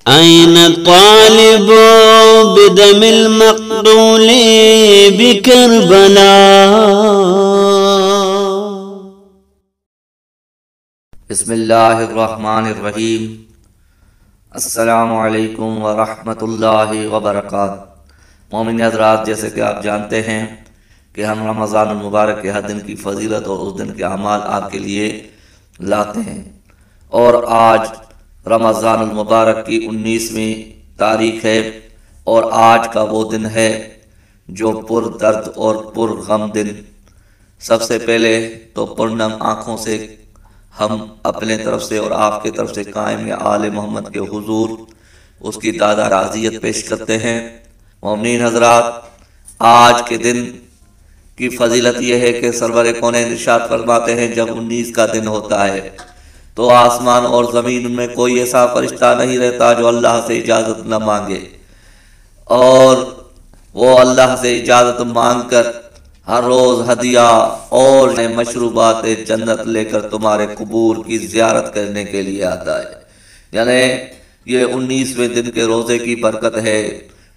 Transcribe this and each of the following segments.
أين الطالب بدم المقتول بكربلاء؟ بسم اللہ الرحمن الرحیم۔ السلام علیکم ورحمۃ اللہ وبرکاتہ۔ مومن حضرات، جیسے کہ آپ جانتے ہیں کہ ہم رمضان المبارک کے ہر دن کی فضیلت اور اس دن کے اعمال آپ کے لیے لاتے ہیں، اور آج رمضان المبارک کی 19ویں تاریخ ہے، اور آج کا وہ دن ہے جو پر درد اور پر غم دن۔ سب سے پہلے تو پرنم آنکھوں سے ہم اپنے طرف سے اور آپ کے طرف سے قائم آل محمد کے حضور اس کی دادا تعزیت پیش کرتے ہیں۔ مومنین حضرات، آج کے دن کی فضیلت یہ ہے کہ سرور کونین ارشاد فرماتے ہیں جب 19 کا دن ہوتا ہے تو آسمان اور زمین میں کوئی ایسا فرشتہ نہیں رہتا جو اللہ سے اجازت نہ مانگے، اور وہ اللہ سے اجازت مانگ کر ہر روز ہدیہ اور مشروبات جنت لے کر تمہارے قبور کی زیارت کرنے کے لیے آتا ہے۔ یعنی یہ 19ویں دن کے روزے کی برکت ہے،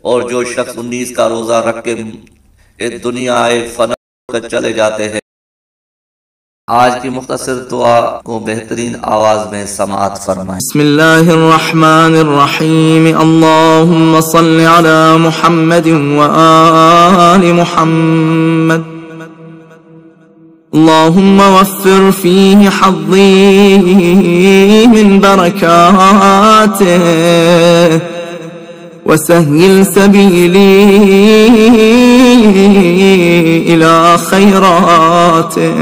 اور جو شخص 19 کا روزہ رکھ کے دنیا فنا کر چلے جاتے ہیں۔ آج کی مختصر دعا کو بہترین آواز میں سماعت فرمائیں۔ بسم اللہ الرحمن الرحیم۔ اللہم صل علی محمد وآل محمد، اللہم وفر فیہ حظی من برکاتہ وسهل سبيلي إلى خيراته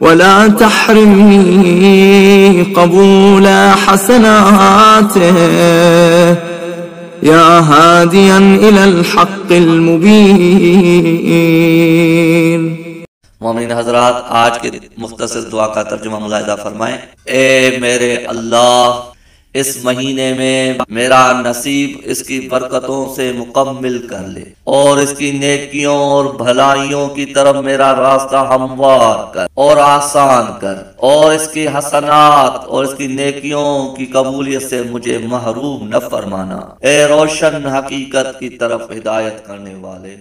ولا تحرمني قبول حسناته يا هاديا إلى الحق المبين۔ مومنین حضرات، آج کے مختصر دعا کا ترجمہ ملاحظہ فرمائیں۔ اے میرے اللہ، اس مہینے میں میرا نصیب اس کی برکتوں سے مکمل کر لے، اور اس کی نیکیوں اور بھلائیوں کی طرف میرا راستہ ہموار کر اور آسان کر، اور اس کی حسنات اور اس کی نیکیوں کی قبولیت سے مجھے محروم نہ فرمانا، اے روشن حقیقت کی طرف ہدایت کرنے والے۔